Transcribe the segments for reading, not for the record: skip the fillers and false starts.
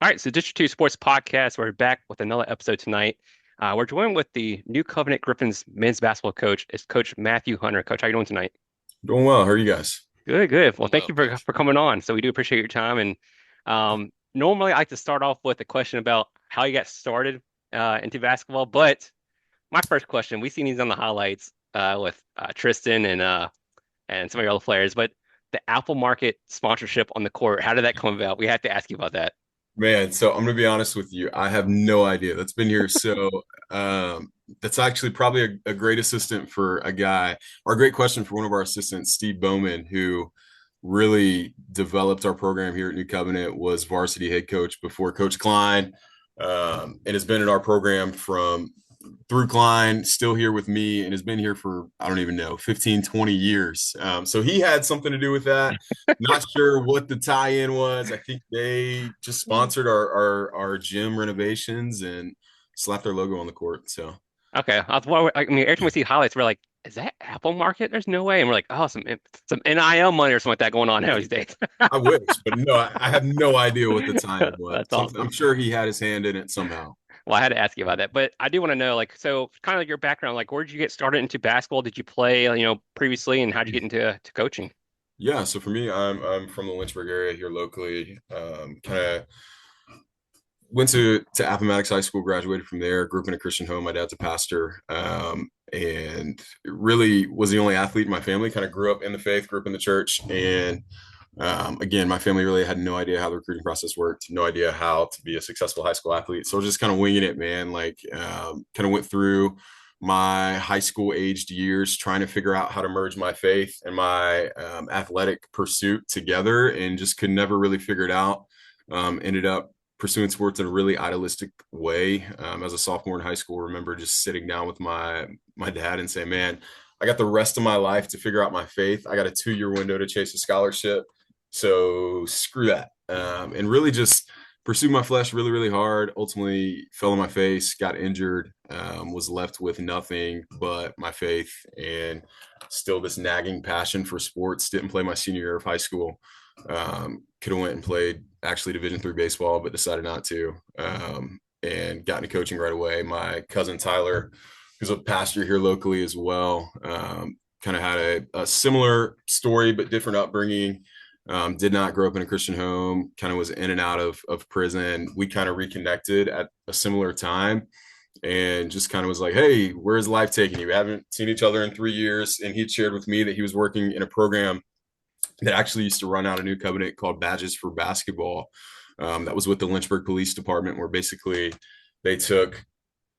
All right, so District 2 Sports Podcast. We're back with another episode tonight. We're joined with the new Covenant Gryphons men's basketball coach. It's Coach Matthew Hunter. Coach, how you doing tonight? Doing well. How are you guys? Good, good. Well, Doing thank well, you for coach. for coming on. So we do appreciate your time. And normally I like to start off with a question about how you got started into basketball. But my first question, we've seen these on the highlights with Tristan and some of your other players. But the Apple Market sponsorship on the court, how did that come about? We have to ask you about that. Man, so I'm gonna be honest with you. I have no idea. That's been here. That's actually probably a great assistant for a guy, or a great question for one of our assistants, Steve Bowman, who really developed our program here at New Covenant, was varsity head coach before Coach Klein, and has been in our program from through Klein, still here with me, and has been here for, I don't even know, 15, 20 years. So he had something to do with that. Not sure what the tie-in was. I think they just sponsored our gym renovations and slapped their logo on the court. So Okay. I mean, every time we see highlights, we're like, is that Apple Market? There's no way. And we're like, oh, some NIL money or something like that going on now these days. I wish, but no, I have no idea what the tie-in was. That's Something, awesome. I'm sure he had his hand in it somehow. Well, I had to ask you about that, but I do want to know, like, so kind of like your background, like, where did you get started into basketball? Did you play, previously, and how did you get into to coaching? Yeah, so for me, I'm from the Lynchburg area here locally. Kind of went to Appomattox High School, graduated from there, grew up in a Christian home. My dad's a pastor, and really was the only athlete in my family. Kind of grew up in the faith, grew up in the church, and again, my family really had no idea how the recruiting process worked, no idea how to be a successful high school athlete. So I was just kind of winging it, man. Like, kind of went through my high school aged years trying to figure out how to merge my faith and my athletic pursuit together, and just could never really figure it out. Ended up pursuing sports in a really idealistic way. As a sophomore in high school, I remember just sitting down with my dad and saying, "Man, I got the rest of my life to figure out my faith. I got a 2 year window to chase a scholarship. So screw that." And really just pursued my flesh really, really hard. Ultimately, fell on my face, got injured, was left with nothing but my faith and still this nagging passion for sports. Didn't play my senior year of high school. Could have went and played actually Division III baseball, but decided not to. And got into coaching right away. My cousin Tyler, who's a pastor here locally as well, kind of had a similar story but different upbringing. Did not grow up in a Christian home. Kind of was in and out of prison. We kind of reconnected at a similar time, and just kind of was like, "Hey, where's life taking you? We haven't seen each other in 3 years." And he shared with me that he was working in a program that actually used to run out of New Covenant called Badges for Basketball. That was with the Lynchburg Police Department, where basically they took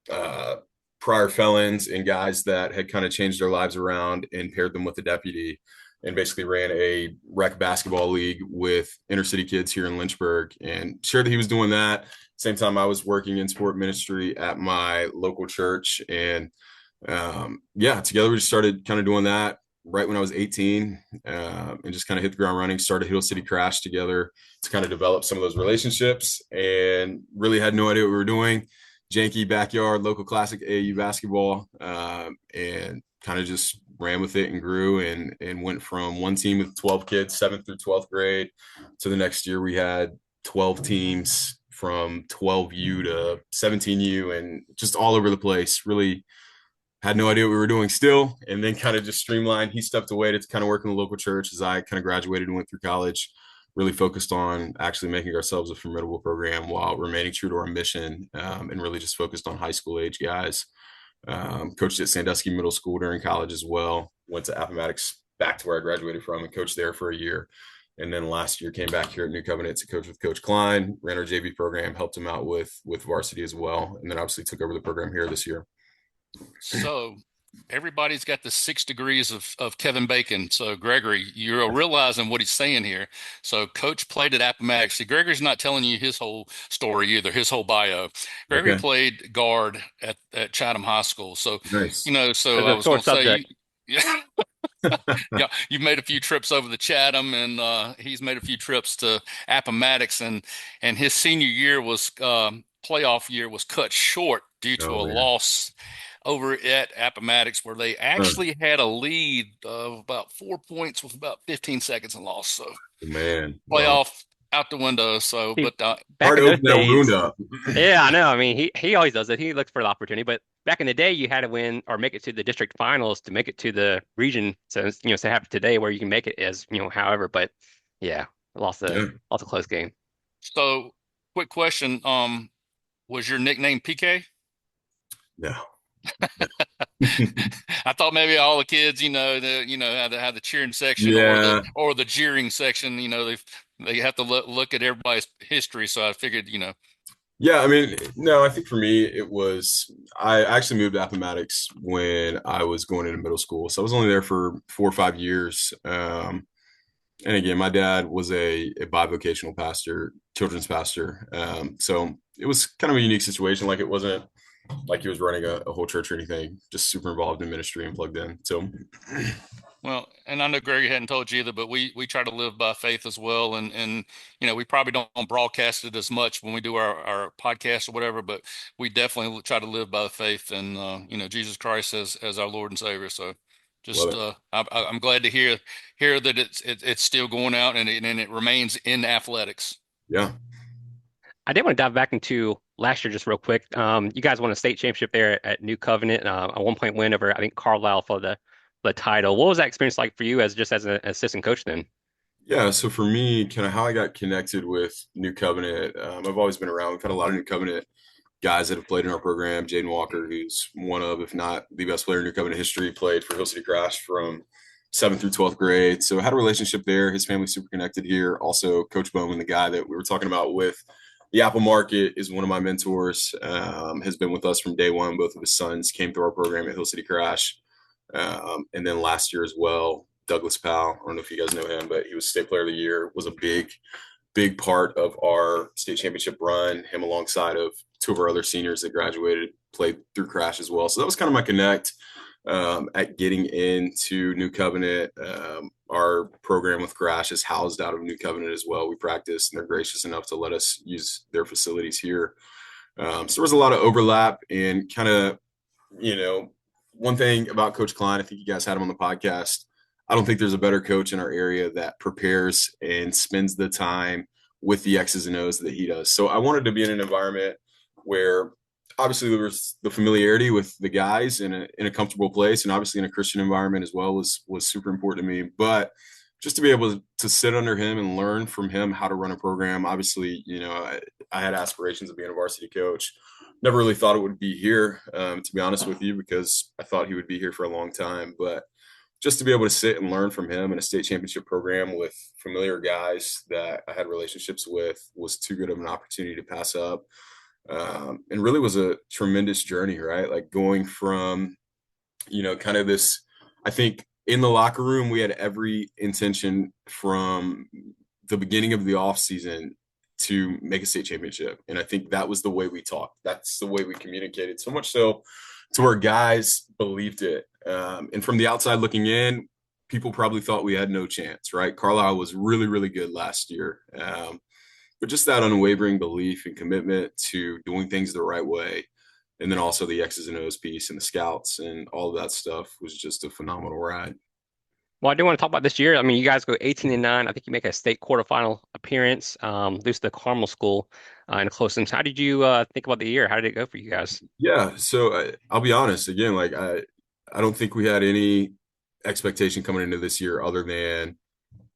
uh, prior felons and guys that had kind of changed their lives around and paired them with a deputy, and basically ran a rec basketball league with inner city kids here in Lynchburg, and shared that he was doing that. Same time I was working in sport ministry at my local church. And yeah, together we just started kind of doing that right when I was 18, and just kind of hit the ground running, started Hill City Crash together to kind of develop some of those relationships, and really had no idea what we were doing. Janky backyard, local classic AAU basketball, and kind of just ran with it and grew, and went from one team with 12 kids, 7th through 12th grade, to the next year we had 12 teams from 12U to 17U, and just all over the place. Really had no idea what we were doing still, and then kind of just streamlined. He stepped away to kind of work in the local church as I kind of graduated and went through college. Really focused on actually making ourselves a formidable program while remaining true to our mission, and really just focused on high school age guys. Coached at Sandusky Middle School during college as well. Went to Appomattox, back to where I graduated from, and coached there for a year. And then last year came back here at New Covenant to coach with Coach Klein, ran our JV program, helped him out with varsity as well, and then obviously took over the program here this year. So everybody's got the 6 degrees of Kevin Bacon. So Gregory, you're realizing what he's saying here. So Coach played at Appomattox. See, Gregory's not telling you his whole story either, his whole bio. Gregory Okay, played guard at Chatham High School. So, nice. so As I a was sore going to say subject. yeah, yeah, you've made a few trips over to Chatham, and he's made a few trips to Appomattox, and his senior year was playoff year was cut short due to Oh a man. loss over at Appomattox, where they Oh actually had a lead of about 4 points with about 15 seconds and lost. So man. Wow. playoff. out the window. So, See, but back Hard in to those open that wound days, up. yeah, I know. I mean, he always does it. He looks for the opportunity. But back in the day, you had to win or make it to the district finals to make it to the region. So so happen today where you can make it as however. But yeah, Yeah. lost a close game. so quick question. Was your nickname PK? No. I thought maybe all the kids, had the cheering section or the Yeah. jeering section. They have to look at everybody's history. So I figured, Yeah, I mean, no, I think for me, I actually moved to Appomattox when I was going into middle school. So I was only there for 4 or 5 years. And again, my dad was a bivocational pastor, children's pastor. So it was kind of a unique situation. Like it wasn't like he was running a whole church or anything, just super involved in ministry and plugged in. So, well, and I know Greg hadn't told you either, but we try to live by faith as well, and we probably don't broadcast it as much when we do our podcast or whatever, but we definitely try to live by the faith and Jesus Christ as our Lord and Savior. So, love just it. I'm glad to hear that it's still going out and it remains in athletics. Yeah. I did want to dive back into last year just real quick. You guys won a state championship there at New Covenant, a 1 point win over I think Carlisle for the title. What was that experience like for you as just as an assistant coach then? Yeah. So for me, kind of how I got connected with New Covenant, I've always been around. We've had a lot of New Covenant guys that have played in our program. Jaden Walker, who's one of, if not the best player in New Covenant history, played for Hill City Crash from 7th through 12th grade. So I had a relationship there. His family's super connected here. Also, Coach Bowman, the guy that we were talking about with the Apple Market, is one of my mentors. Has been with us from day one. Both of his sons came through our program at Hill City Crash. And then last year as well, Douglas Powell. I don't know if you guys know him, but he was State Player of the Year, was a big part of our state championship run. Him alongside of two of our other seniors that graduated, played through Crash as well. So that was kind of my connect at getting into New Covenant. Our program with Crash is housed out of New Covenant as well. We practice, and they're gracious enough to let us use their facilities here. So there was a lot of overlap and kind of, you know, one thing about Coach Klein, I think you guys had him on the podcast. I don't think there's a better coach in our area that prepares and spends the time with the X's and O's that he does. So I wanted to be in an environment where obviously there was the familiarity with the guys in a comfortable place, and obviously in a Christian environment as well was super important to me. But just to be able to sit under him and learn from him how to run a program. Obviously, I had aspirations of being a varsity coach. Never really thought it would be here, to be honest with you, because I thought he would be here for a long time. But just to be able to sit and learn from him in a state championship program with familiar guys that I had relationships with was too good of an opportunity to pass up. And really was a tremendous journey, right? Like going from, kind of this, I think in the locker room, we had every intention from the beginning of the off season to make a state championship. And I think that was the way we talked. That's the way we communicated, so much so to where guys believed it. And from the outside looking in, people probably thought we had no chance, right? Carlisle was really, really good last year. But just that unwavering belief and commitment to doing things the right way. And then also the X's and O's piece and the scouts and all of that stuff was just a phenomenal ride. Well, I do want to talk about this year. I mean, you guys go 18-9. I think you make a state quarterfinal appearance, lose to the Carmel School in a close games. How did you think about the year? How did it go for you guys? Yeah. So I'll be honest again, like I don't think we had any expectation coming into this year other than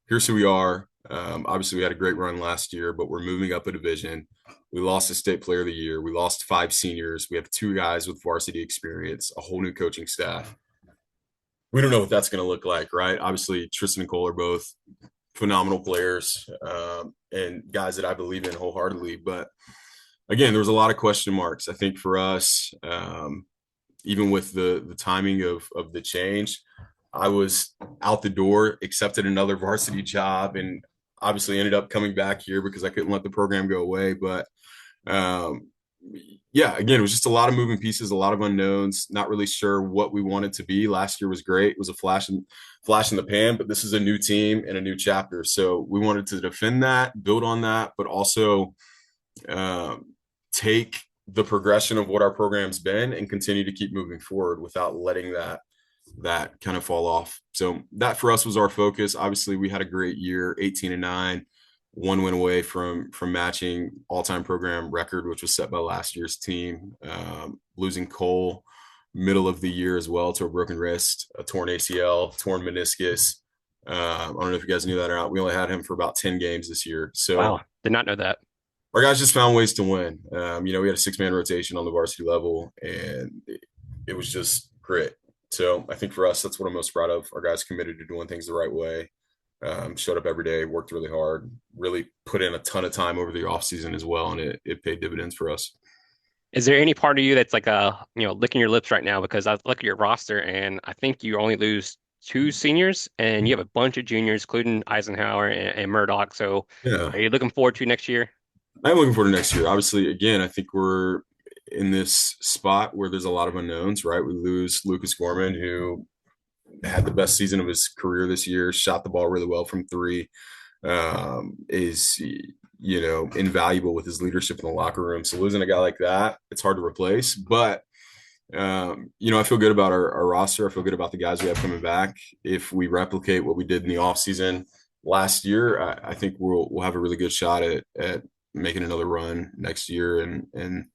here's who we are. Obviously, we had a great run last year, but we're moving up a division. We lost a state player of the year. We lost 5 seniors. We have 2 guys with varsity experience, a whole new coaching staff. We don't know what that's going to look like, right? Obviously, Tristan and Cole are both phenomenal players and guys that I believe in wholeheartedly. But again, there was a lot of question marks. I think for us, even with the timing of the change, I was out the door, accepted another varsity job, and obviously ended up coming back here because I couldn't let the program go away. But um, yeah, again, it was just a lot of moving pieces, a lot of unknowns, not really sure what we wanted to be. Last year was great. It was a flash in the pan, but this is a new team and a new chapter. So we wanted to defend that, build on that, but also take the progression of what our program's been and continue to keep moving forward without letting that kind of fall off. So that for us was our focus. Obviously, we had a great year, 18-9. one win away from matching all-time program record, which was set by last year's team. Losing Cole middle of the year as well to a broken wrist, a torn ACL, torn meniscus. I don't know if you guys knew that or not. We only had him for about 10 games this year. So Wow, did not know that. our guys just found ways to win. We had a 6-man rotation on the varsity level, and it was just grit. So I think for us, that's what I'm most proud of. Our guys committed to doing things the right way, showed up every day, worked really hard, really put in a ton of time over the off season as well, and it paid dividends for us. Is there any part of you that's like licking your lips right now because I look at your roster and I think you only lose two seniors and you have a bunch of juniors, including Eisenhower and Murdoch. So Yeah, are you looking forward to next year? I'm looking forward to next year. Obviously, again, I think we're in this spot where there's a lot of unknowns, right? We lose Lucas Gorman, who had the best season of his career this year, shot the ball really well from three, is invaluable with his leadership in the locker room. So losing a guy like that, it's hard to replace. But I feel good about our roster. I feel good about the guys we have coming back. If we replicate what we did in the offseason last year, I think we'll have a really good shot at making another run next year and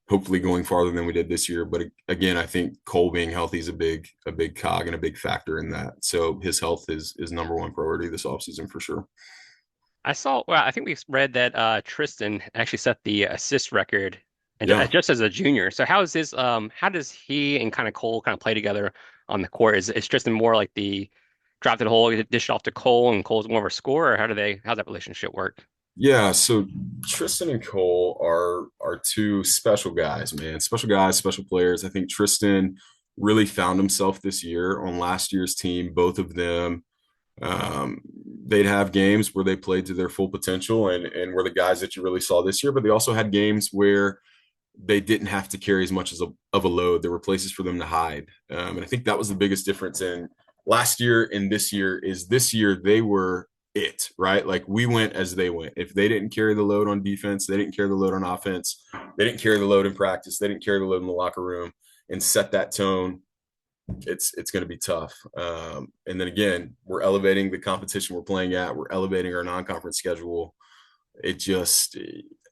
hopefully going farther than we did this year. But again, I think Cole being healthy is a big cog and a big factor in that. So his health is number one priority this offseason for sure. I think we read that Tristan actually set the assist record and Yeah. just as a junior. So how does he and kind of Cole kind of play together on the court? Is Tristan more like the drop to the hole, dish it off to Cole and Cole's more of a scorer, or how's that relationship work? Yeah, so Tristan and Cole are two special guys, man. Special guys, special players. I think Tristan really found himself this year on last year's team. Both of them, um, they'd have games where they played to their full potential and were the guys that you really saw this year. But they also had games where they didn't have to carry as much of a load. There were places for them to hide, and I think that was the biggest difference in last year and this year. Is this year they were it, right? Like we went as they went. If they didn't carry the load on defense, they didn't carry the load on offense, they didn't carry the load in practice, they didn't carry the load in the locker room and set that tone. It's going to be tough. And then again, we're elevating the competition we're playing at. We're elevating our non-conference schedule. It just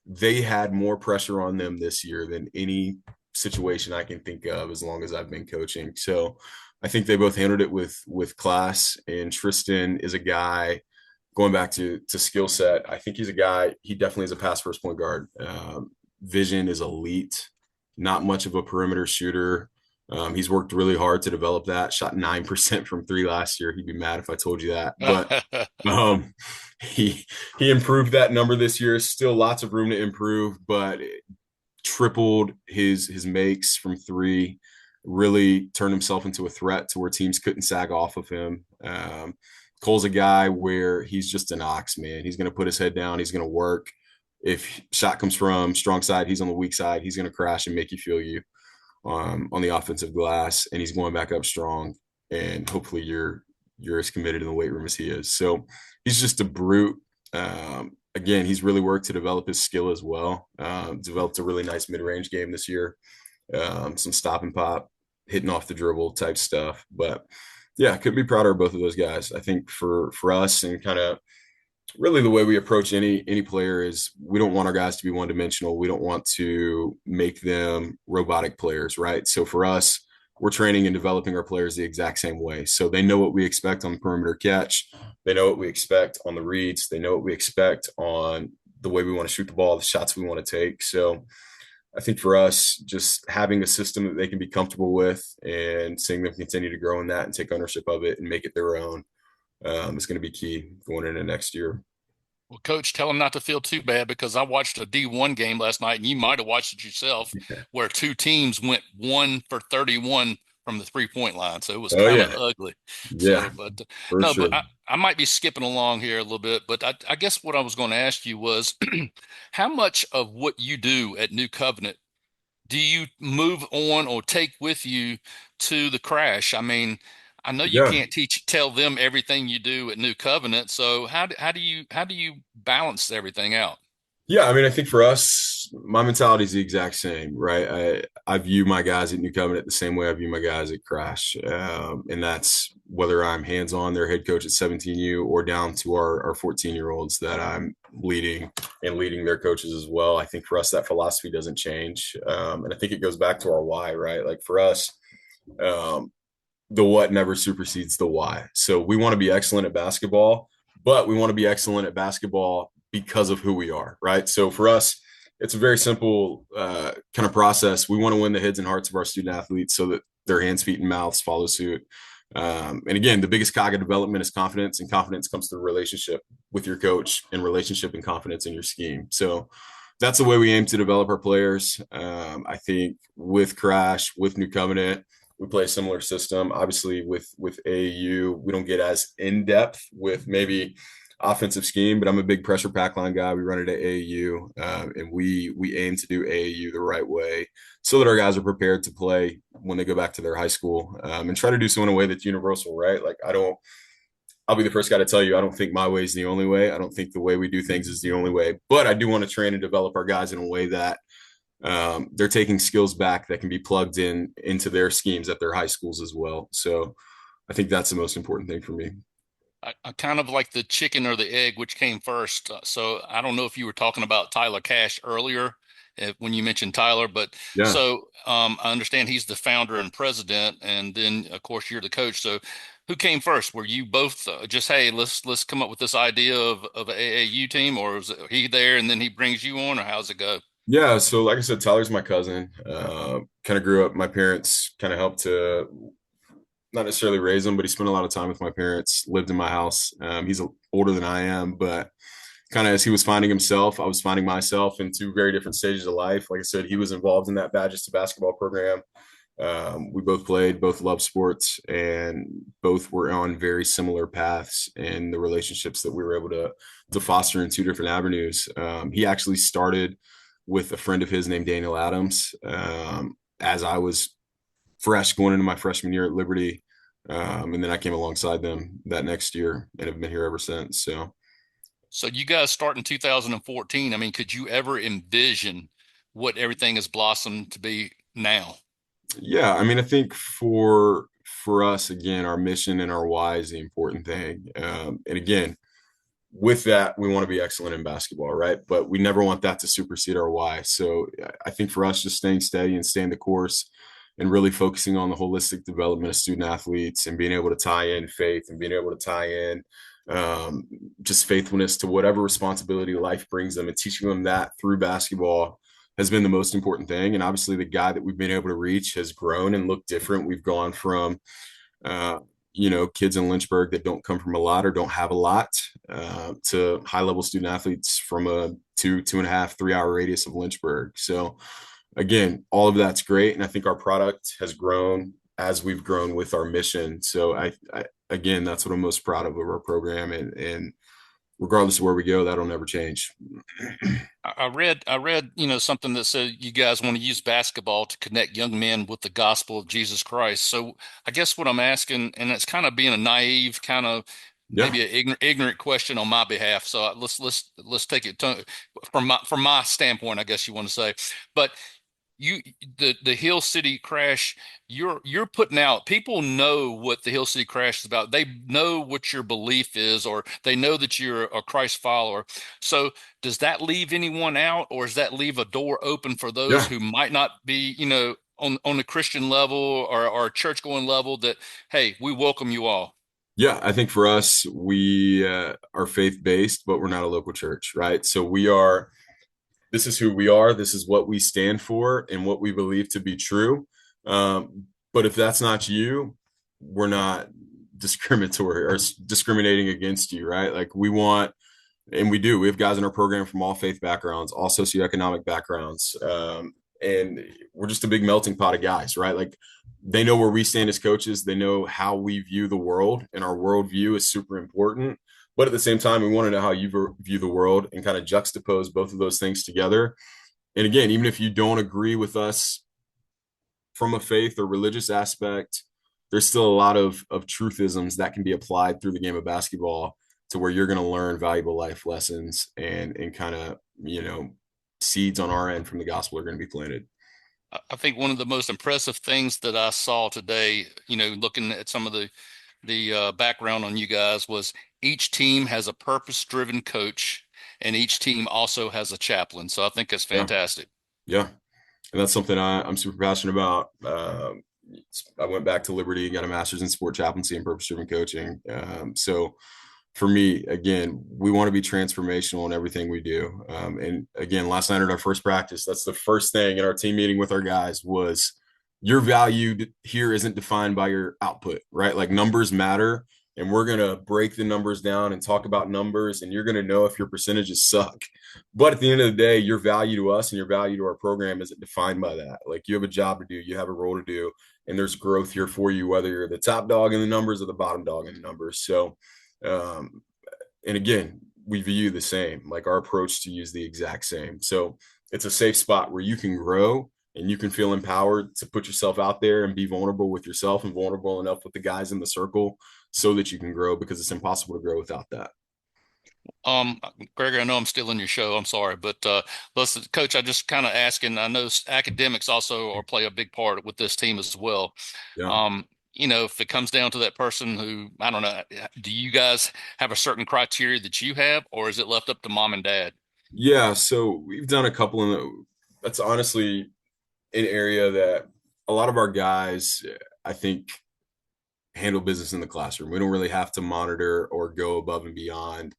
they had more pressure on them this year than any situation I can think of as long as I've been coaching. So I think they both handled it with class. And Tristan is a guy going back to skill set. I think he's a guy. He definitely is a pass first point guard. Vision is elite. Not much of a perimeter shooter. He's worked really hard to develop that. Shot 9% from three last year. He'd be mad if I told you that. But um, he he improved that number this year. Still lots of room to improve, but tripled his makes from three. Really turned himself into a threat to where teams couldn't sag off of him. Cole's a guy where he's just an ox, man. He's going to put his head down. He's going to work. If shot comes from strong side, he's on the weak side. He's going to crash and make you feel you on the offensive glass, and he's going back up strong. And hopefully you're as committed in the weight room as he is. So he's just a brute. Again, he's really worked to develop his skill as well. Developed a really nice mid-range game this year. Some stop and pop, hitting off the dribble type stuff. But yeah, could be prouder of both of those guys. I think for us and kind of really the way we approach any player is we don't want our guys to be one dimensional. We don't want to make them robotic players, right? So for us, we're training and developing our players the exact same way. So they know what we expect on the perimeter catch. They know what we expect on the reads. They know what we expect on the way we want to shoot the ball, the shots we want to take. So I think for us, just having a system that they can be comfortable with and seeing them continue to grow in that and take ownership of it and make it their own is going to be key going into next year. Well, Coach, tell him not to feel too bad because I watched a D1 game last night, and you might have watched it yourself, where two teams went 1 for 31 from the 3-point line. So it was Oh kind of yeah, ugly. yeah, So, but for no, sure. but I might be skipping along here a little bit. But I guess what I was going to ask you was how much of what you do at New Covenant do you move on or take with you to the crash? I mean, I know you Yeah, can't tell them everything you do at New Covenant. So how do you balance everything out? Yeah, I mean, I think for us, my mentality is the exact same, right? I view my guys at New Covenant the same way I view my guys at Crash, and that's whether I'm hands on their head coach at 17U or down to our 14-year-olds that I'm leading and leading their coaches as well. I think for us that philosophy doesn't change, and I think it goes back to our why, right? Like for us, um, the what never supersedes the why. So we want to be excellent at basketball, but we want to be excellent at basketball because of who we are, right? So for us, it's a very simple kind of process. We want to win the heads and hearts of our student athletes so that their hands, feet, and mouths follow suit. And again, the biggest cog of development is confidence, and confidence comes through relationship with your coach and relationship and confidence in your scheme. So that's the way we aim to develop our players. I think with Crash, with New Covenant, we play a similar system. Obviously, with AAU, we don't get as in depth with maybe offensive scheme, but I'm a big pressure pack line guy. We run it at AAU, and we aim to do AAU the right way so that our guys are prepared to play when they go back to their high school, and try to do so in a way that's universal, right? Like I don't. I'll be the first guy to tell you, I don't think my way is the only way. I don't think the way we do things is the only way, but I do want to train and develop our guys in a way that they're taking skills back that can be plugged in into their schemes at their high schools as well. So I think that's the most important thing for me. I kind of like the chicken or the egg, which came first. So I don't know if you were talking about Tyler Cash earlier when you mentioned Tyler, but Yeah. I understand he's the founder and president, and then of course you're the coach. So who came first? Were you both just, hey, let's come up with this idea of an AAU team, or was he there and then he brings you on, or how's it go? Yeah. So like I said, Tyler's my cousin. Kind of grew up, my parents kind of helped to not necessarily raise him, but he spent a lot of time with my parents, lived in my house. He's older than I am, but kind of as he was finding himself, I was finding myself in two very different stages of life. Like I said, he was involved in that Badges to Basketball program. We both played, both loved sports, and both were on very similar paths in the relationships that we were able to foster in two different avenues. He actually started with a friend of his named Daniel Adams, as I was fresh going into my freshman year at Liberty. And then I came alongside them that next year and have been here ever since. So So you guys start in 2014. I mean, could you ever envision what everything has blossomed to be now? yeah, I mean, I think for us again, our mission and our why is the important thing. And again, with that, we want to be excellent in basketball, right? But we never want that to supersede our why. So I think for us, just staying steady and staying the course and really focusing on the holistic development of student athletes and being able to tie in faith and being able to tie in just faithfulness to whatever responsibility life brings them and teaching them that through basketball has been the most important thing. And obviously, the guy that we've been able to reach has grown and looked different. We've gone from uh, kids in Lynchburg that don't come from a lot or don't have a lot, to high level student athletes from a 2.5, 3 hour radius of Lynchburg. So, again, all of that's great. And I think our product has grown as we've grown with our mission. So, again, that's what I'm most proud of our program. And regardless of where we go, that'll never change. I read, something that said you guys want to use basketball to connect young men with the gospel of Jesus Christ. So I guess what I'm asking, and it's kind of being a naive, kind of Yeah. maybe an ignorant question on my behalf. So let's take it from my standpoint, I guess you want to say. But you the Hill City Crash, you're putting out, people know what the Hill City Crash is about. They know what your belief is, or they know that you're a Christ follower. So does that leave anyone out, or does that leave a door open for those Yeah. who might not be, on the Christian level or church going level, that hey, we welcome you all? Yeah, I think for us, we are faith based, but we're not a local church, right? So this is who we are, this is what we stand for, and what we believe to be true. But if that's not you, we're not discriminatory or discriminating against you, right? Like we want, and we do. We have guys in our program from all faith backgrounds, all socioeconomic backgrounds, and we're just a big melting pot of guys, right? Like they know where we stand as coaches. They know how we view the world, and our worldview is super important. But at the same time, we want to know how you view the world and kind of juxtapose both of those things together. And again, even if you don't agree with us from a faith or religious aspect, there's still a lot of truthisms that can be applied through the game of basketball to where you're going to learn valuable life lessons and kind of, seeds on our end from the gospel are going to be planted. I think one of the most impressive things that I saw today, looking at some of the background on you guys, was each team has a purpose-driven coach, and each team also has a chaplain. So I think that's Yeah. fantastic. Yeah. And that's something I'm super passionate about. I went back to Liberty and got a master's in sport chaplaincy and purpose-driven coaching. So for me, again, we want to be transformational in everything we do. And again, last night at our first practice, that's the first thing in our team meeting with our guys was your value here isn't defined by your output, right? Like numbers matter, and we're going to break the numbers down and talk about numbers, and you're going to know if your percentages suck. But at the end of the day, your value to us and your value to our program isn't defined by that. Like you have a job to do, you have a role to do, and there's growth here for you, whether you're the top dog in the numbers or the bottom dog in the numbers. So, and again, we view the same, like our approach to use the exact same. So it's a safe spot where you can grow and you can feel empowered to put yourself out there and be vulnerable with yourself and vulnerable enough with the guys in the circle so that you can grow, because it's impossible to grow without that. Gregory, I know I'm still in your show. I'm sorry, but listen, Coach, I just kind of asking. I know academics also or play a big part with this team as well. Yeah. Um, if it comes down to that person who, I don't know, do you guys have a certain criteria that you have, or is it left up to mom and dad? Yeah. So we've done a couple in that's honestly an area that a lot of our guys, I think, handle business in the classroom. We don't really have to monitor or go above and beyond,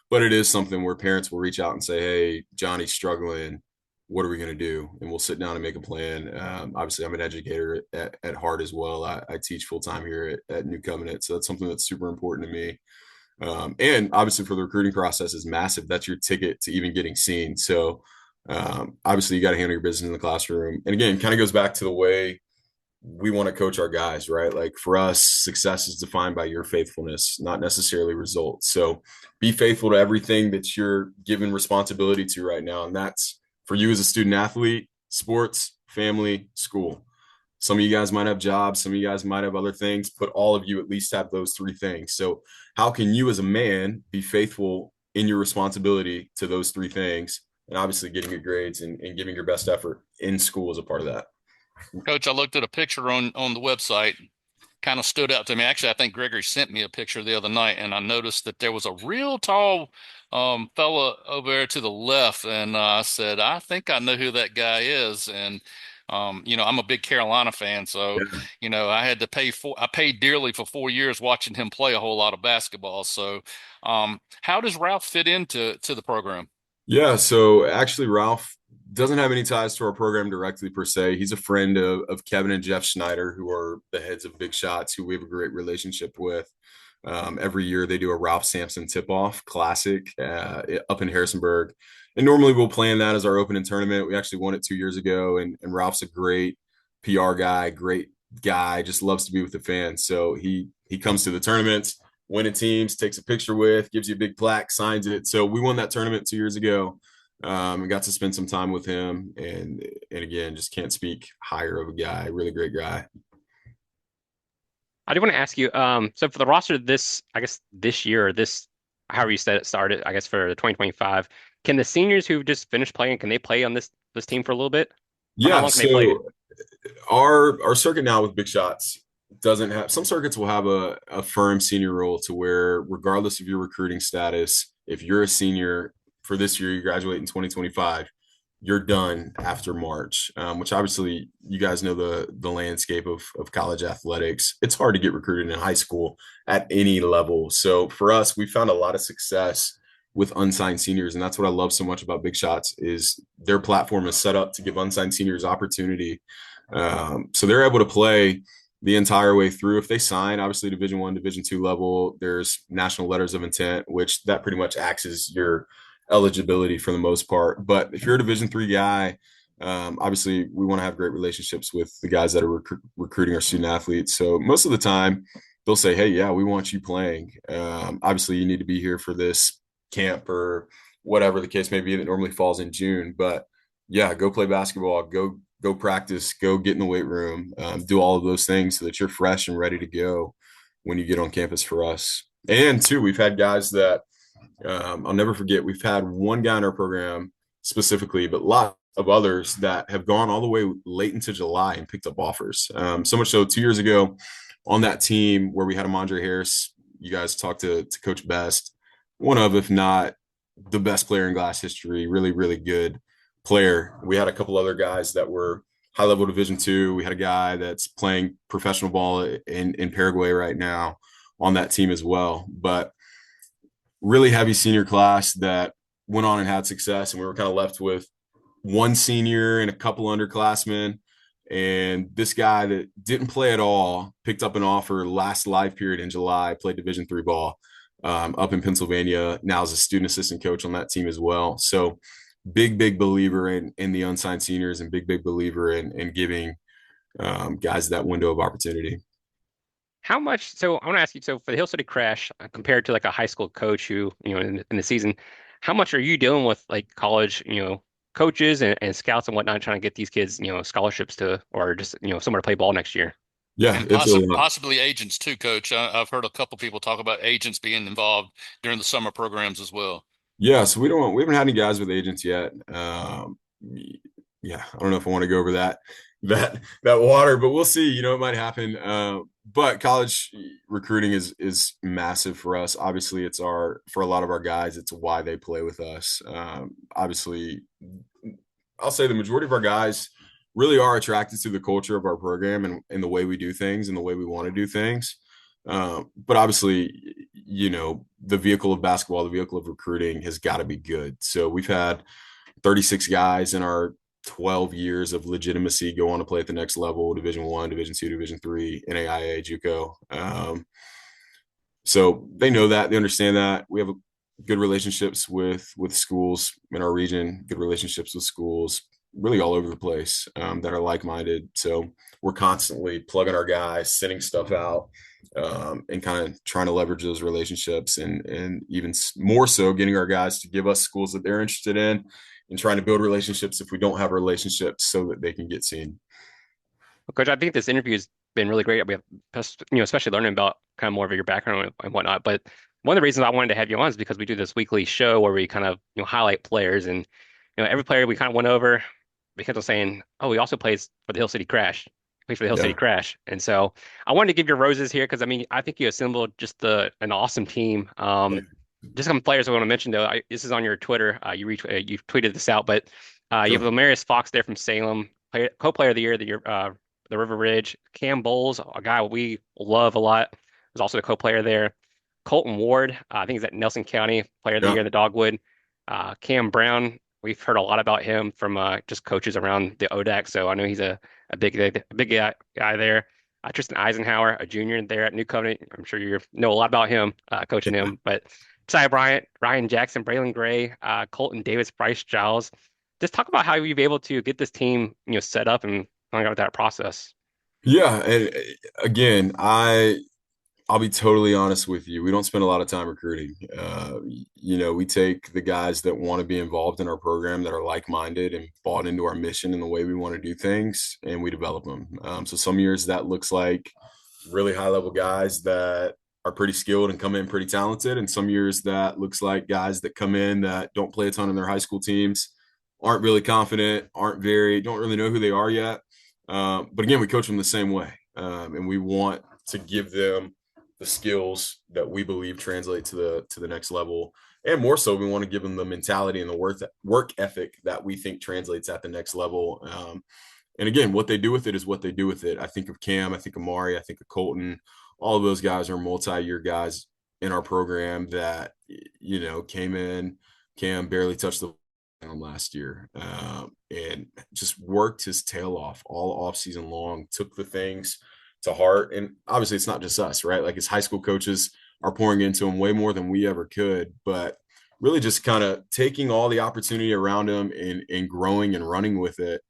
but it is something where parents will reach out and say, "Hey, Johnny's struggling. What are we going to do?" And we'll sit down and make a plan. Obviously, I'm an educator at heart as well. I teach full time here at New Covenant, so that's something that's super important to me. And obviously, for the recruiting process is massive. That's your ticket to even getting seen. So obviously, you got to handle your business in the classroom. And again, kind of goes back to the way we want to coach our guys, right? Like for us, success is defined by your faithfulness, not necessarily results. So be faithful to everything that you're given responsibility to right now. And that's for you as a student athlete, sports, family, school. Some of you guys might have jobs, some of you guys might have other things, but all of you at least have those three things. So how can you as a man be faithful in your responsibility to those three things? And obviously getting good grades and giving your best effort in school is a part of that. Coach, I looked at a picture on the website, kind of stood out to me. Actually, I think Gregory sent me a picture the other night, and I noticed that there was a real tall fella over there to the left, and I said, I think I know who that guy is. And I'm a big Carolina fan, so Yeah. I paid dearly for 4 years watching him play a whole lot of basketball. So, how does Ralph fit into the program? Yeah, so actually, Ralph doesn't have any ties to our program directly per se. He's a friend of Kevin and Jeff Schneider, who are the heads of Big Shots, who we have a great relationship with. Every year they do a Ralph Sampson tip-off classic up in Harrisonburg. And normally we'll plan that as our opening tournament. We actually won it 2 years ago, and Ralph's a great PR guy, great guy, just loves to be with the fans. So he comes to the tournaments, winning teams, takes a picture with, gives you a big plaque, signs it. So we won that tournament 2 years ago, and got to spend some time with him. And again, just can't speak higher of a guy. Really great guy. I do want to ask you, so for the roster this, I guess this year, or this, however you said it started, I guess for the 2025, can the seniors who've just finished playing, can they play on this team for a little bit? Or how Yeah. long can they play? So our circuit now with Big Shots doesn't have, some circuits will have a firm senior rule to where regardless of your recruiting status, if you're a senior for this year, you graduate in 2025, you're done after March, which obviously you guys know the landscape of college athletics. It's hard to get recruited in high school at any level. So for us, we found a lot of success with unsigned seniors, and that's what I love so much about Big Shots is their platform is set up to give unsigned seniors opportunity. So they're able to play the entire way through. If they sign, obviously Division I, Division II level, there's national letters of intent, which that pretty much acts as your eligibility for the most part. But if you're a Division III guy, obviously we want to have great relationships with the guys that are recruiting our student athletes. So most of the time they'll say, "Hey, yeah, we want you playing. Obviously you need to be here for this camp or whatever the case may be that normally falls in June. But yeah, go play basketball, go practice, go get in the weight room, do all of those things so that you're fresh and ready to go when you get on campus for us." And two, we've had guys that I'll never forget. We've had one guy in our program specifically, but lots of others that have gone all the way late into July and picked up offers. So much so, 2 years ago on that team where we had Amandre Harris, you guys talked to Coach Best, one of, if not the best player in Glass history, really, really good player. We had a couple other guys that were high level Division II. We had a guy that's playing professional ball in Paraguay right now on that team as well. But really heavy senior class that went on and had success. And we were kind of left with one senior and a couple underclassmen. And this guy that didn't play at all picked up an offer last live period in July, played Division III ball up in Pennsylvania. Now is a student assistant coach on that team as well. So big believer in the unsigned seniors, and big believer in giving guys that window of opportunity. How much? So I want to ask you. So for the Hill City Crash, compared to like a high school coach who, in the season, how much are you dealing with like college, coaches and scouts and whatnot, trying to get these kids, scholarships to, or just, somewhere to play ball next year? Yeah, And it's a lot. possibly agents too, Coach. I've heard a couple people talk about agents being involved during the summer programs as well. Yeah, so we haven't had any guys with agents yet. Yeah, I don't know if I want to go over that water, but we'll see. It might happen. But college recruiting is massive for us. Obviously, it's for a lot of our guys, it's why they play with us. Obviously, I'll say the majority of our guys really are attracted to the culture of our program and the way we do things and the way we want to do things. But obviously, the vehicle of basketball, the vehicle of recruiting has got to be good. So we've had 36 guys in our 12 years of legitimacy go on to play at the next level: Division I, Division II, Division III, NAIA, JUCO. So they know that, they understand that. We have good relationships with schools in our region, good relationships with schools really all over the place that are like-minded. So we're constantly plugging our guys, sending stuff out, and kind of trying to leverage those relationships, and even more so getting our guys to give us schools that they're interested in, and trying to build relationships if we don't have relationships so that they can get seen. Well, Coach, I think this interview has been really great. We have, especially learning about kind of more of your background and whatnot. But one of the reasons I wanted to have you on is because we do this weekly show where we kind of, highlight players, and, every player we kind of went over because of saying, oh, he also plays for the Hill City Crash, plays for the Hill City Yeah. Crash. And so I wanted to give your roses here because, I mean, I think you assembled just an awesome team. Yeah. Just some players I want to mention though. This is on your Twitter. You tweeted this out, but you Sure. have Lamarius Fox there from Salem, co-player of the year, the River Ridge. Cam Bowles, a guy we love a lot, was also the co-player there. Colton Ward, I think he's at Nelson County, player of the Yeah. year, the Dogwood. Cam Brown, we've heard a lot about him from just coaches around the ODAC, so I know he's a big guy there. Tristan Eisenhower, a junior there at New Covenant. I'm sure you know a lot about him, coaching Yeah. him. But Ty Bryant, Ryan Jackson, Braylon Gray, Colton Davis, Bryce Giles. Just talk about how you've been able to get this team, set up and going out that process. Yeah. And again, I'll be totally honest with you. We don't spend a lot of time recruiting. We take the guys that want to be involved in our program, that are like-minded and bought into our mission and the way we want to do things, and we develop them. So some years that looks like really high-level guys that are pretty skilled and come in pretty talented, and some years that looks like guys that come in that don't play a ton in their high school teams, aren't really confident, don't really know who they are yet. But again, we coach them the same way, and we want to give them the skills that we believe translate to the next level, and more so, we want to give them the mentality and the work ethic that we think translates at the next level. And again, what they do with it is what they do with it. I think of Cam, I think of Mari, I think of Colton. All of those guys are multi-year guys in our program that came in. Cam barely touched the last year, and just worked his tail off all off season long, took the things to heart. And obviously it's not just us, right? Like, his high school coaches are pouring into him way more than we ever could, but really just kind of taking all the opportunity around him and growing and running with it.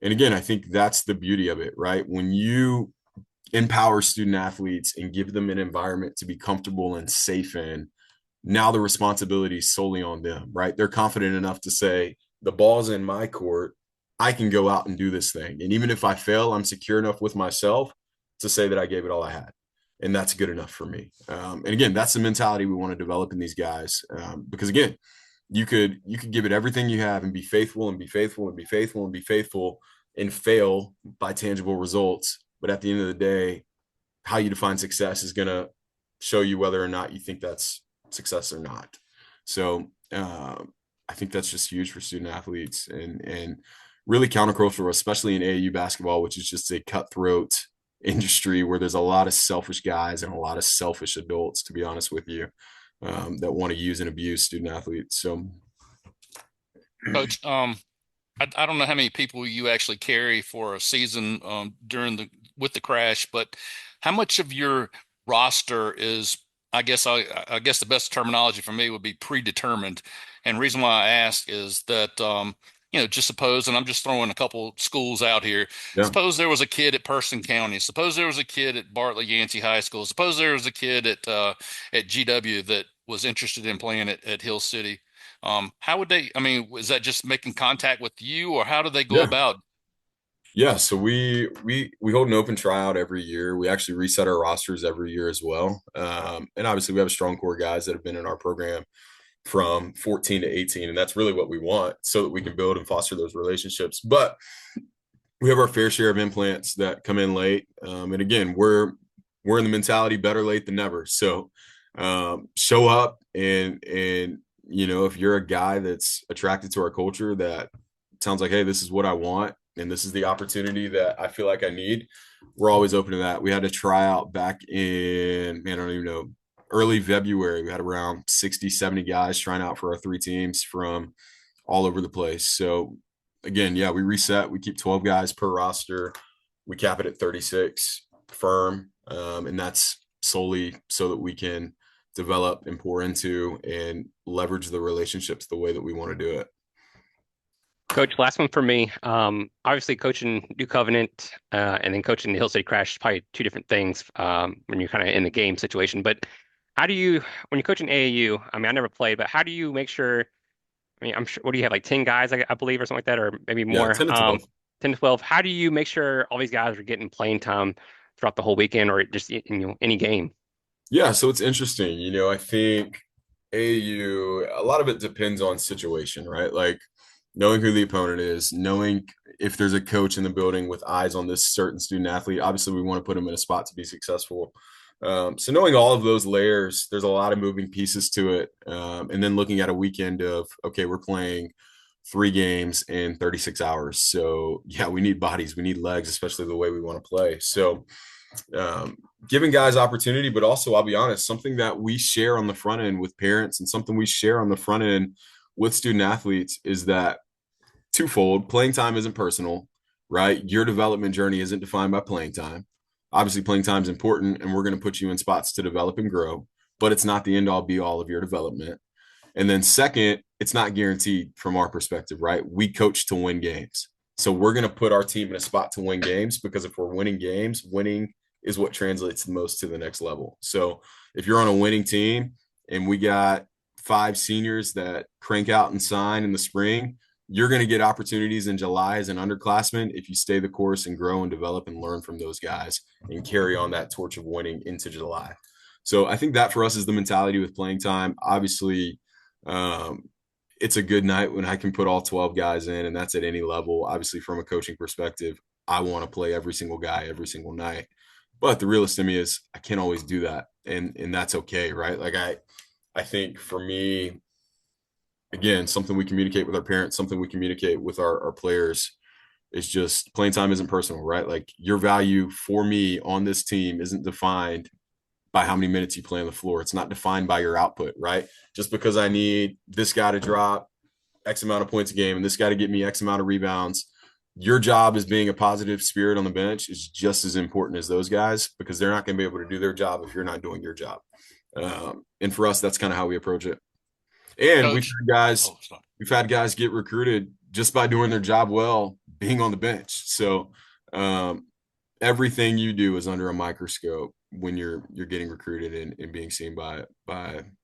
And again, I think that's the beauty of it, right? When you empower student athletes and give them an environment to be comfortable and safe in, now the responsibility is solely on them, right? They're confident enough to say, the ball's in my court. I can go out and do this thing. And even if I fail, I'm secure enough with myself to say that I gave it all I had. and that's good enough for me. And again, that's the mentality we want to develop in these guys, because again, you could give it everything you have and be faithful and be faithful and be faithful and be faithful and fail by tangible results. But at the end of the day, how you define success is going to show you whether or not you think that's success or not. So I think that's just huge for student athletes and really countercultural, especially in AAU basketball, which is just a cutthroat industry where there's a lot of selfish guys and a lot of selfish adults, to be honest with you, that want to use and abuse student athletes. So, Coach, I don't know how many people you actually carry for a season during the with the crash, but how much of your roster is, I guess the best terminology for me would be predetermined. And reason why I ask is that just suppose, and I'm just throwing a couple schools out here. yeah, Suppose there was a kid at Person County. Suppose there was a kid at Bartlett Yancey High School. Suppose there was a kid at GW that was interested in playing at Hill City. How would they, I mean, is that just making contact with you, or how do they go yeah, about? yeah. So we hold an open tryout every year. We actually reset our rosters every year as well. And obviously, we have a strong core guys that have been in our program from 14 to 18, and that's really what we want so that we can build and foster those relationships. But we have our fair share of implants that come in late, and again, we're in the mentality better late than never. So show up and if you're a guy that's attracted to our culture that sounds like, hey, this is what I want and this is the opportunity that I feel like I need, we're always open to that. We had a tryout back in, man, I don't even know, early February. We had around 60, 70 guys trying out for our three teams from all over the place. So again, yeah, we reset. We keep 12 guys per roster. We cap it at 36 firm. And that's solely so that we can develop and pour into and leverage the relationships the way that we want to do it. Coach, last one for me. Obviously, coaching New Covenant and then coaching the Hill City Crash is probably two different things when you're kind of in the game situation. But how do you, when you're coaching AAU, I mean, I never played, but how do you make sure? I mean, I'm sure, what do you have, like 10 guys, I believe, or something like that, or maybe Yeah, more? 10 to 12. 10 to 12. How do you make sure all these guys are getting playing time throughout the whole weekend or just, any game? Yeah, so it's interesting. I think AU, a lot of it depends on situation, right? Like knowing who the opponent is, knowing if there's a coach in the building with eyes on this certain student athlete. Obviously, we want to put them in a spot to be successful. So knowing all of those layers, there's a lot of moving pieces to it. And then looking at a weekend of, okay, we're playing 3 games in 36 hours. So yeah, we need bodies, we need legs, especially the way we want to play. So um, giving guys opportunity, but also, I'll be honest, something that we share on the front end with parents and something we share on the front end with student athletes is that twofold. Playing time isn't personal, right? Your development journey isn't defined by playing time. Obviously, playing time is important, and we're going to put you in spots to develop and grow, but it's not the end all be all of your development. And then, second, it's not guaranteed from our perspective, right? We coach to win games. So we're going to put our team in a spot to win games because if we're winning games, winning is what translates the most to the next level. So if you're on a winning team and we got 5 seniors that crank out and sign in the spring, you're going to get opportunities in July as an underclassman if you stay the course and grow and develop and learn from those guys and carry on that torch of winning into July. So I think that for us is the mentality with playing time. Obviously, um, it's a good night when I can put all 12 guys in, and that's at any level. Obviously, from a coaching perspective, I want to play every single guy every single night. But the realist to me is I can't always do that, and that's okay, right? Like I think for me, again, something we communicate with our parents, something we communicate with our players is just playing time isn't personal, right? Like your value for me on this team isn't defined by how many minutes you play on the floor. It's not defined by your output, right? Just because I need this guy to drop X amount of points a game and this guy to get me X amount of rebounds, your job as being a positive spirit on the bench is just as important as those guys because they're not going to be able to do their job if you're not doing your job. And for us, that's kind of how we approach it. And Coach? Oh, sorry. we've had guys get recruited just by doing their job well, being on the bench. So um, everything you do is under a microscope when you're getting recruited and being seen by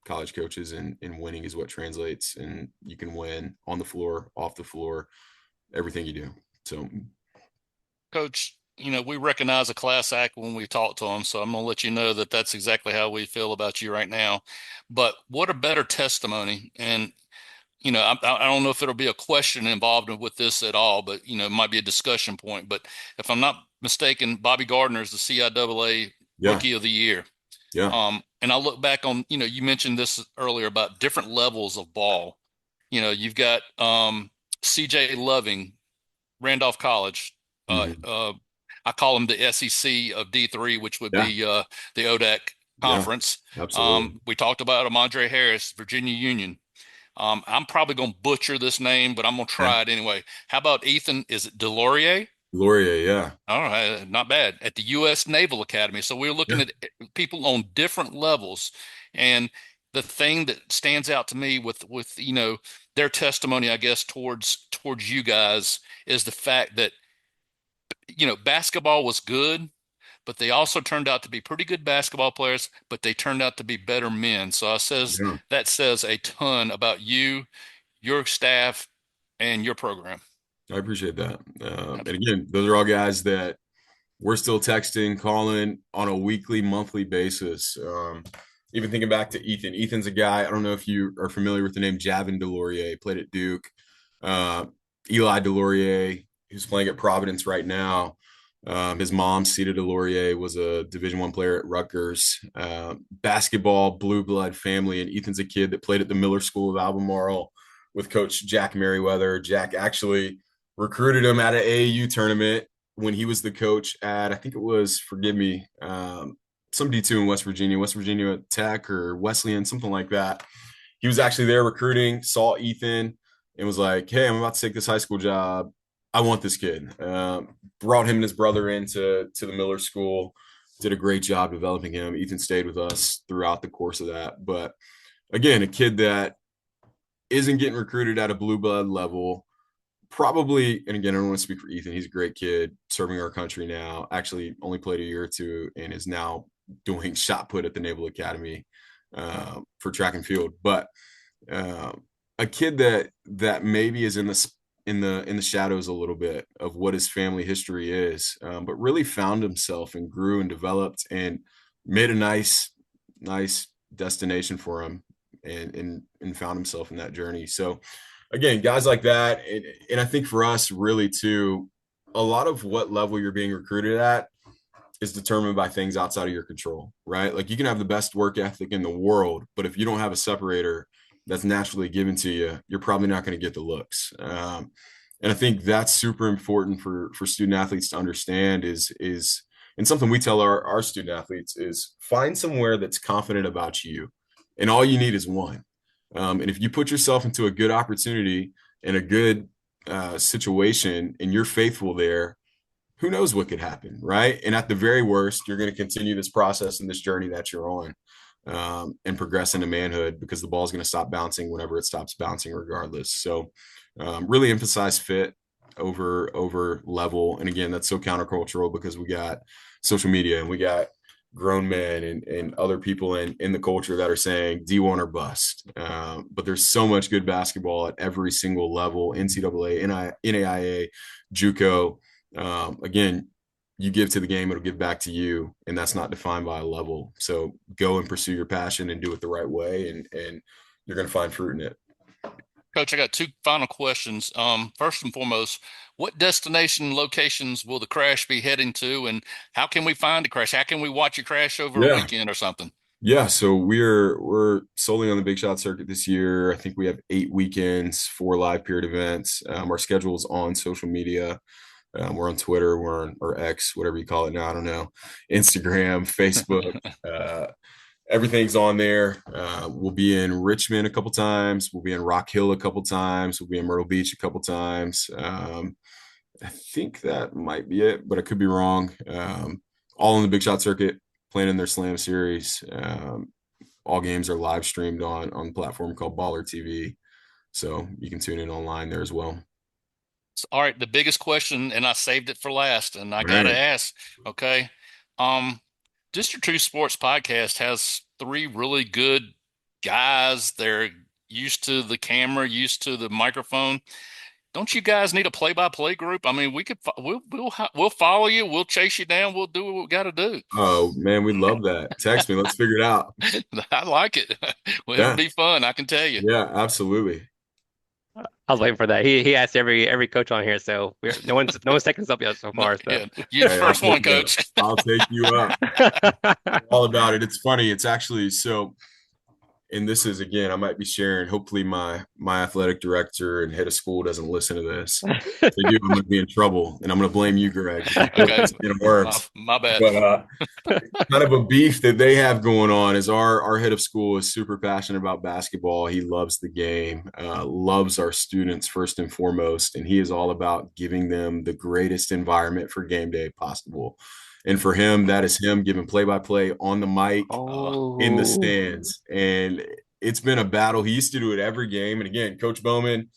college coaches and winning is what translates and you can win on the floor, off the floor, everything you do. So Coach, we recognize a class act when we talk to them. So I'm going to let you know that that's exactly how we feel about you right now. But what a better testimony. And, I don't know if it'll be a question involved with this at all, but, it might be a discussion point. But if I'm not mistaken, Bobby Gardner is the CIAA Yeah, Rookie of the Year. yeah, And I look back on, you mentioned this earlier about different levels of ball. You've got CJ Loving, Randolph College. Uh, hmm uh, I call them the SEC of D3, which would yeah, be the ODAC yeah, conference. absolutely. We talked about Amandre Harris, Virginia Union. I'm probably going to butcher this name, but I'm going to Yeah, try it anyway. How about Ethan? Is it Delorier? Laurier, yeah, All right, not bad. At the U.S. Naval Academy. So we're looking yeah, at people on different levels. And the thing that stands out to me with their testimony, I guess, towards you guys is the fact that basketball was good, but they also turned out to be pretty good basketball players, but they turned out to be better men. So yeah. that says a ton about you, your staff, and your program. I appreciate that. And again, those are all guys that we're still texting, calling on a weekly, monthly basis. Even thinking back to Ethan. Ethan's a guy, I don't know if you are familiar with the name Javin Delorier, played at Duke. Uh, Eli Delorier, who's playing at Providence right now. His mom, Cita Delorier, was a Division One player at Rutgers. Basketball, blue blood family, and Ethan's a kid that played at the Miller School of Albemarle with Coach Jack Merriweather. Jack actually recruited him at an AAU tournament when he was the coach at, I think it was, forgive me, some D2 in West Virginia Tech or Wesleyan, something like that. He was actually there recruiting, saw Ethan, and was like, "Hey, I'm about to take this high school job. I want this kid." Brought him and his brother into the Miller School. Did a great job developing him. Ethan stayed with us throughout the course of that. But again, a kid that isn't getting recruited at a blue blood level, probably, and again, I don't want to speak for Ethan. He's a great kid serving our country now. Actually, only played a year or two and is now doing shot put at the Naval Academy for track and field. But uh, a kid that maybe is in the shadows a little bit of what his family history is, but really found himself and grew and developed and made a nice destination for him and found himself in that journey. So again, guys like that, and I think for us, really too, a lot of what level you're being recruited at is determined by things outside of your control, right? Like you can have the best work ethic in the world, but if you don't have a separator that's naturally given to you, you're probably not going to get the looks. And I think that's super important for student athletes to understand is and something we tell our student athletes is find somewhere that's confident about you, and all you need is one. And if you put yourself into a good opportunity and a good situation, and you're faithful there, who knows what could happen, right? And at the very worst, you're going to continue this process and this journey that you're on, and progress into manhood because the ball is going to stop bouncing whenever it stops bouncing, regardless. So, really emphasize fit over level. And again, that's so countercultural because we got social media and we got grown men and other people in the culture that are saying D1 or bust. But there's so much good basketball at every single level: NCAA, NAIA, JUCO. Again, you give to the game, it'll give back to you, and that's not defined by a level. So go and pursue your passion and do it the right way, and you're going to find fruit in it. Coach, I got two final questions. First and foremost, what destination locations will the crash be heading to, and how can we find a crash? How can we watch a crash over a Yeah. weekend or something? Yeah, so we're solely on the Big Shot circuit this year. I think we have 8 weekends, 4 live period events. Our schedule is on social media. We're on Twitter, we're on or X, whatever you call it now. I don't know, Instagram, Facebook. Uh, Everything's on there. We'll be in Richmond a couple times. We'll be in Rock Hill a couple times. We'll be in Myrtle Beach a couple times. I think that might be it, but I could be wrong. All in the Big Shot circuit, playing in their Slam series. All games are live streamed on a platform called Baller TV, so you can tune in online there as well. All right, the biggest question, and I saved it for last, and I All gotta right. ask, okay. Um, District 2 Sports Podcast has three really good guys. They're used to the camera, used to the microphone. don't you guys need a play-by-play group? I mean, we'll follow you, we'll chase you down, we'll do what we got to do. Oh man, we love that. Text me. Let's figure it out. I like it. Well, it'll Yeah. be fun, I can tell you. Yeah, absolutely. I was waiting for that. He asked every coach on here, so no one's taken us up yet so No, far. So. yeah, you're the Hey, I'll first one, take you up. coach. I'll take you up. All about it. It's funny. It's actually so, and this is again, I might be sharing. Hopefully, my athletic director and head of school doesn't listen to this. If they do, I'm going to be in trouble, and I'm going to blame you, Greg. Okay, It works. my bad. But kind of a beef that they have going on is our head of school is super passionate about basketball. He loves the game, loves our students first and foremost, and he is all about giving them the greatest environment for game day possible. And for him, that is him giving play-by-play on the mic, in the Oh. stands. And it's been a battle. He used to do it every game. And again, Coach Bowman,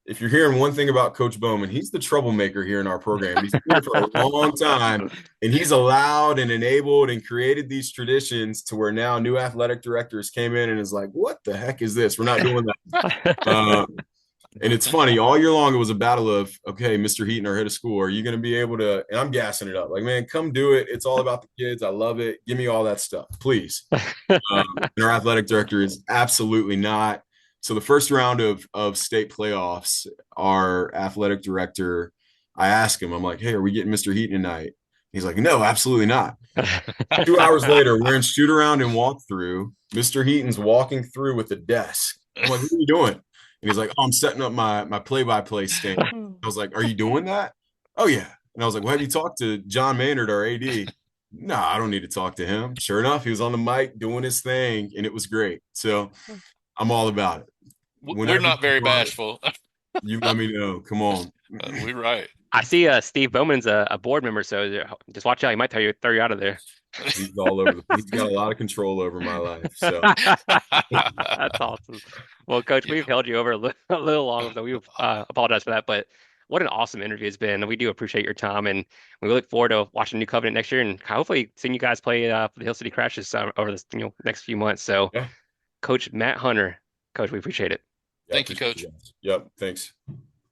if you're hearing one thing about Coach Bowman, he's the troublemaker here in our program. He's been here for a long time, and he's allowed and enabled and created these traditions to where now new athletic directors came in and is like, what the heck is this? We're not doing that. And it's funny, all year long, it was a battle of, okay, Mr. Heaton, our head of school, are you going to be able to, and I'm gassing it up. Like, man, come do it. It's all about the kids. I love it. Give me all that stuff, please. And our athletic director is absolutely not. So the first round of state playoffs, our athletic director, I asked him, I'm like, hey, are we getting Mr. Heaton tonight? He's like, no, absolutely not. 2 hours later, we're in shoot around and walk through. Mr. Heaton's walking through with a desk. I'm like, what are you doing? And he's like, oh, I'm setting up my play-by-play stand. I was like, are you doing that? Oh, yeah. And I was like, well, have you talked to John Maynard, our AD? No, I don't need to talk to him. Sure enough, he was on the mic doing his thing, and it was great. So I'm all about it. We're Whenever not very bashful. you let me know. Come on. We're right. I see Steve Bowman's a board member, so just watch out. He might throw you out of there. He's all over. He's got a lot of control over my life. So That's awesome. Well, Coach, we've held you over a little long, so we apologize for that. But what an awesome interview it's been. We do appreciate your time, and we look forward to watching New Covenant next year, and hopefully seeing you guys play for the Hill City Crashes over the next few months. So, yeah. Coach Matt Hunter, Coach, we appreciate it. Thank you, Coach. Yep. Thanks.